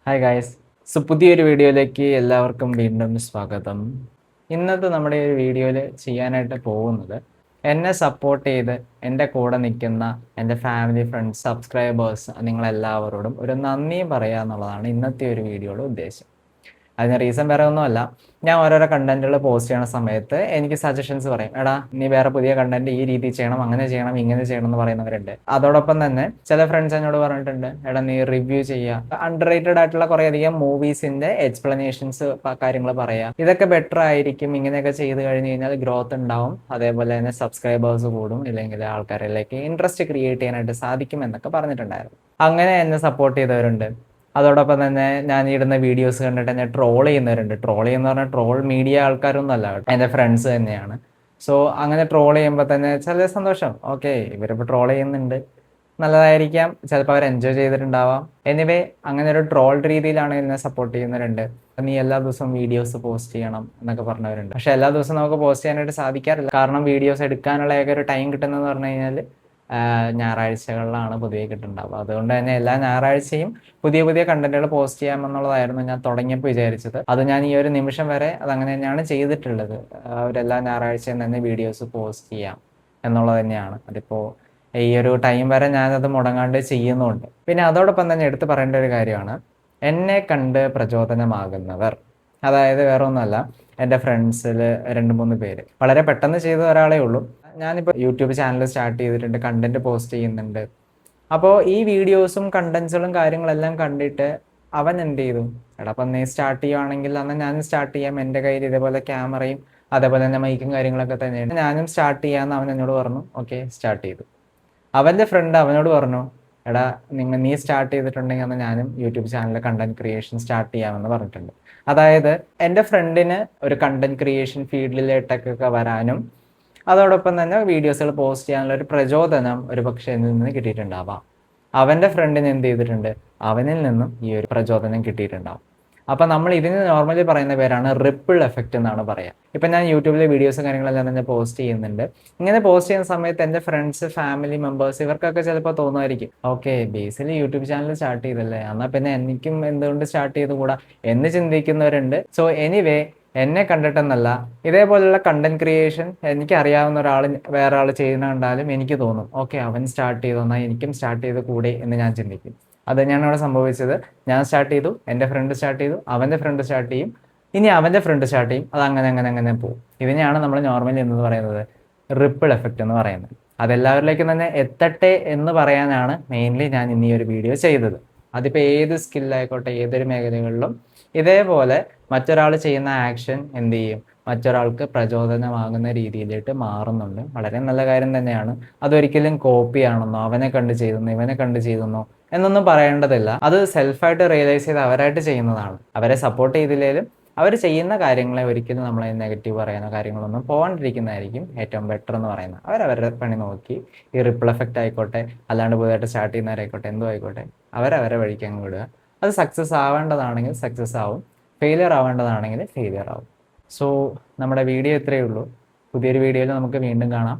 Hi guys. പുതിയൊരു വീഡിയോയിലേക്ക് എല്ലാവർക്കും വീണ്ടും സ്വാഗതം. ഇന്നത്തെ നമ്മുടെ ഈ വീഡിയോയിൽ ചെയ്യാനായിട്ട് പോകുന്നത് എന്നെ സപ്പോർട്ട് ചെയ്ത് എൻ്റെ കൂടെ നിൽക്കുന്ന എൻ്റെ ഫാമിലി, ഫ്രണ്ട്സ്, സബ്സ്ക്രൈബേഴ്സ് നിങ്ങളെല്ലാവരോടും ഒരു നന്ദി പറയുക എന്നുള്ളതാണ് ഇന്നത്തെ ഒരു വീഡിയോയുടെ ഉദ്ദേശം. അതിന് റീസൺ വേറെ ഒന്നുമല്ല, ഞാൻ ഓരോരോ കണ്ടന്റുകൾ പോസ്റ്റ് ചെയ്യണ സമയത്ത് എനിക്ക് സജഷൻസ് പറയും. എടാ, നീ വേറെ പുതിയ കണ്ടന്റ് ഈ രീതിയിൽ ചെയ്യണം, അങ്ങനെ ചെയ്യണം, ഇങ്ങനെ ചെയ്യണം എന്ന് പറയുന്നവരുണ്ട്. അതോടൊപ്പം തന്നെ ചില ഫ്രണ്ട്സ് എന്നോട് പറഞ്ഞിട്ടുണ്ട്, എടാ നീ റിവ്യൂ ചെയ്യുക, അണ്ടർ റേറ്റഡ് ആയിട്ടുള്ള കുറേയധികം മൂവീസിന്റെ എക്സ്പ്ലനേഷൻസ് കാര്യങ്ങൾ പറയാം, ഇതൊക്കെ ബെറ്റർ ആയിരിക്കും, ഇങ്ങനെയൊക്കെ ചെയ്ത് കഴിഞ്ഞ് കഴിഞ്ഞാൽ ഗ്രോത്ത് ഉണ്ടാവും, അതേപോലെ തന്നെ സബ്സ്ക്രൈബേഴ്സ് കൂടും, ഇല്ലെങ്കിൽ ആൾക്കാരിലേക്ക് ഇൻട്രസ്റ്റ് ക്രിയേറ്റ് ചെയ്യാനായിട്ട് സാധിക്കും എന്നൊക്കെ പറഞ്ഞിട്ടുണ്ടായിരുന്നു. അങ്ങനെ എന്നെ സപ്പോർട്ട് ചെയ്തവരുണ്ട്. അതോടൊപ്പം തന്നെ ഞാൻ ഇടുന്ന വീഡിയോസ് കണ്ടിട്ട് എന്നെ ട്രോൾ ചെയ്യുന്നവരുണ്ട്. ട്രോൾ ചെയ്യുന്ന പറഞ്ഞാൽ ട്രോൾ മീഡിയ ആൾക്കാരൊന്നും അല്ല, എൻ്റെ ഫ്രണ്ട്സ് തന്നെയാണ്. സോ അങ്ങനെ ട്രോൾ ചെയ്യുമ്പോൾ തന്നെ ചില സന്തോഷം, ഓക്കെ ഇവരിപ്പോൾ ട്രോൾ ചെയ്യുന്നുണ്ട്, നല്ലതായിരിക്കാം, ചിലപ്പോൾ അവർ എൻജോയ് ചെയ്തിട്ടുണ്ടാവാം. എനിവേ, അങ്ങനെ ഒരു ട്രോൾഡ് രീതിയിലാണ് എന്നെ സപ്പോർട്ട് ചെയ്യുന്നവരുണ്ട്. നീ എല്ലാ ദിവസവും വീഡിയോസ് പോസ്റ്റ് ചെയ്യണം എന്നൊക്കെ പറഞ്ഞവരുണ്ട്. പക്ഷെ എല്ലാ ദിവസവും നമുക്ക് പോസ്റ്റ് ചെയ്യാനായിട്ട് സാധിക്കാറില്ല. കാരണം വീഡിയോസ് എടുക്കാനുള്ള ഏക ഒരു ടൈം കിട്ടുന്നതെന്ന് പറഞ്ഞു കഴിഞ്ഞാൽ ഞായറാഴ്ചകളിലാണ് പൊതുവെ കിട്ടുന്നുണ്ടാവുക. അതുകൊണ്ട് തന്നെ എല്ലാ ഞായറാഴ്ചയും പുതിയ പുതിയ കണ്ടന്റുകൾ പോസ്റ്റ് ചെയ്യാമെന്നുള്ളതായിരുന്നു ഞാൻ തുടങ്ങിയപ്പോൾ വിചാരിച്ചത്. അത് ഞാൻ ഈ ഒരു നിമിഷം വരെ അതങ്ങനെ തന്നെയാണ് ചെയ്തിട്ടുള്ളത്. അവരെല്ലാ ഞായറാഴ്ചയും തന്നെ വീഡിയോസ് പോസ്റ്റ് ചെയ്യാം എന്നുള്ളത് തന്നെയാണ്. അതിപ്പോൾ ഈ ഒരു ടൈം വരെ ഞാനത് മുടങ്ങാണ്ട് ചെയ്യുന്നുണ്ട്. പിന്നെ അതോടൊപ്പം തന്നെ എടുത്തു പറയേണ്ട ഒരു കാര്യമാണ്, എന്നെ കണ്ട് പ്രചോദനമാകുന്നവർ, അതായത് വേറെ ഒന്നുമല്ല, എൻ്റെ ഫ്രണ്ട്സിൽ 2-3 പേര് വളരെ പെട്ടെന്ന് ചെയ്ത ഒരാളേ ഉള്ളൂ. ഞാനിപ്പോൾ യൂട്യൂബ് ചാനൽ സ്റ്റാർട്ട് ചെയ്തിട്ടുണ്ട്, കണ്ടന്റ് പോസ്റ്റ് ചെയ്യുന്നുണ്ട്. അപ്പോൾ ഈ വീഡിയോസും കണ്ടന്റ്സുകളും കാര്യങ്ങളെല്ലാം കണ്ടിട്ട് അവൻ എന്ത് ചെയ്തു, എടാ അപ്പം നീ സ്റ്റാർട്ട് ചെയ്യുവാണെങ്കിൽ എന്നാൽ ഞാനും സ്റ്റാർട്ട് ചെയ്യാം, എൻ്റെ കയ്യിൽ ഇതേപോലെ ക്യാമറയും അതേപോലെ തന്നെ മൈക്കും കാര്യങ്ങളൊക്കെ തന്നെയാണ്, ഞാനും സ്റ്റാർട്ട് ചെയ്യാമെന്ന് അവൻ എന്നോട് പറഞ്ഞു. ഓക്കെ, സ്റ്റാർട്ട് ചെയ്തു. അവൻ്റെ ഫ്രണ്ട് അവനോട് പറഞ്ഞു, എടാ നീ സ്റ്റാർട്ട് ചെയ്തിട്ടുണ്ടെങ്കിൽ എന്നാൽ ഞാനും യൂട്യൂബ് ചാനലിൽ കണ്ടന്റ് ക്രിയേഷൻ സ്റ്റാർട്ട് ചെയ്യാമെന്ന് പറഞ്ഞിട്ടുണ്ട്. അതായത് എൻ്റെ ഫ്രണ്ടിന് ഒരു കണ്ടന്റ് ക്രിയേഷൻ ഫീൽഡിലേട്ടൊക്കെ വരാനും അതോടൊപ്പം തന്നെ വീഡിയോസുകൾ പോസ്റ്റ് ചെയ്യാനുള്ള ഒരു പ്രചോദനം ഒരു പക്ഷേ എന്നിൽ നിന്ന് കിട്ടിയിട്ടുണ്ടാവാം. അവൻ്റെ ഫ്രണ്ടിന് എന്ത് ചെയ്തിട്ടുണ്ട്, അവനിൽ നിന്നും ഈ ഒരു പ്രചോദനം കിട്ടിയിട്ടുണ്ടാവും. അപ്പം നമ്മൾ ഇതിന് നോർമലി പറയുന്ന പേരാണ് റിപ്പിൾ എഫക്റ്റ് എന്നാണ് പറയുക. ഇപ്പം ഞാൻ യൂട്യൂബിലെ വീഡിയോസും കാര്യങ്ങളെല്ലാം തന്നെ പോസ്റ്റ് ചെയ്യുന്നുണ്ട്. ഇങ്ങനെ പോസ്റ്റ് ചെയ്യുന്ന സമയത്ത് എൻ്റെ ഫ്രണ്ട്സ്, ഫാമിലി മെമ്പേഴ്സ് ഇവർക്കൊക്കെ ചിലപ്പോൾ തോന്നുമായിരിക്കും, ഓക്കെ ബേസിൽ യൂട്യൂബ് ചാനൽ സ്റ്റാർട്ട് ചെയ്തല്ലേ, എന്നാൽ പിന്നെ എനിക്കും എന്തുകൊണ്ട് സ്റ്റാർട്ട് ചെയ്തുകൂടാ എന്ന് ചിന്തിക്കുന്നവരുണ്ട്. സോ എനിവേ, എന്നെ കണ്ടിട്ടെന്നല്ല, ഇതേപോലുള്ള കണ്ടന്റ് ക്രിയേഷൻ എനിക്ക് അറിയാവുന്ന ഒരാൾ വേറെ ആൾ ചെയ്യുന്ന കണ്ടാലും എനിക്ക് തോന്നും, ഓക്കെ അവൻ സ്റ്റാർട്ട് ചെയ്തു, എന്നാൽ എനിക്കും സ്റ്റാർട്ട് ചെയ്ത് കൂടെ എന്ന് ഞാൻ ചിന്തിക്കും. അത് തന്നെയാണ് അവിടെ സംഭവിച്ചത്. ഞാൻ സ്റ്റാർട്ട് ചെയ്തു, എൻ്റെ ഫ്രണ്ട് സ്റ്റാർട്ട് ചെയ്തു, അവൻ്റെ ഫ്രണ്ട് സ്റ്റാർട്ട് ചെയ്യും, ഇനി അവൻ്റെ ഫ്രണ്ട് സ്റ്റാർട്ട് ചെയ്യും, അത് അങ്ങനെ അങ്ങനെ അങ്ങനെ പോകും. ഇതിനെയാണ് നമ്മൾ നോർമലി എന്ന് പറയുന്നത് റിപ്പിൾ എഫക്റ്റ് എന്ന് പറയുന്നത്. അതെല്ലാവരിലേക്കും തന്നെ എത്തട്ടെ എന്ന് പറയാനാണ് മെയിൻലി ഞാൻ ഇന്ന് ഈ ഒരു വീഡിയോ ചെയ്തത്. അതിപ്പോൾ ഏത് സ്കില്ലായിക്കോട്ടെ, ഏതൊരു മേഖലകളിലും ഇതേപോലെ മറ്റൊരാൾ ചെയ്യുന്ന ആക്ഷൻ എന്ത് ചെയ്യും, മറ്റൊരാൾക്ക് പ്രചോദനമാകുന്ന രീതിയിലേക്ക് മാറുന്നുണ്ട്. വളരെ നല്ല കാര്യം തന്നെയാണ്. അതൊരിക്കലും കോപ്പി ആണെന്നോ, അവനെ കണ്ട് ചെയ്തെന്നോ, ഇവനെ കണ്ട് ചെയ്തെന്നോ എന്നൊന്നും പറയേണ്ടതില്ല. അത് സെൽഫായിട്ട് റിയലൈസ് ചെയ്ത് അവരായിട്ട് ചെയ്യുന്നതാണ്. അവരെ സപ്പോർട്ട് ചെയ്തില്ലെങ്കിലും അവർ ചെയ്യുന്ന കാര്യങ്ങളെ ഒരിക്കലും നമ്മളെ നെഗറ്റീവ് പറയുന്ന കാര്യങ്ങളൊന്നും പോകാണ്ടിരിക്കുന്നതായിരിക്കും ഏറ്റവും ബെറ്റർ എന്ന് പറയുന്നത്. അവരവരുടെ പണി നോക്കി, ഈ റിപ്പിൾ എഫക്റ്റ് ആയിക്കോട്ടെ, അല്ലാണ്ട് പുതിയതായിട്ട് സ്റ്റാർട്ട് ചെയ്യുന്നവരായിക്കോട്ടെ, എന്തോ ആയിക്കോട്ടെ, അവരവരെ വഴിക്ക് അങ്ങ് വിടുക. അത് സക്സസ് ആവേണ്ടതാണെങ്കിൽ സക്സസ് ആവും, ഫെയിലിയർ ആവേണ്ടതാണെങ്കിൽ ഫെയിലിയർ ആവും. സോ നമ്മുടെ വീഡിയോ ഇത്രയേ ഉള്ളൂ. പുതിയൊരു വീഡിയോയിൽ നമുക്ക് വീണ്ടും കാണാം.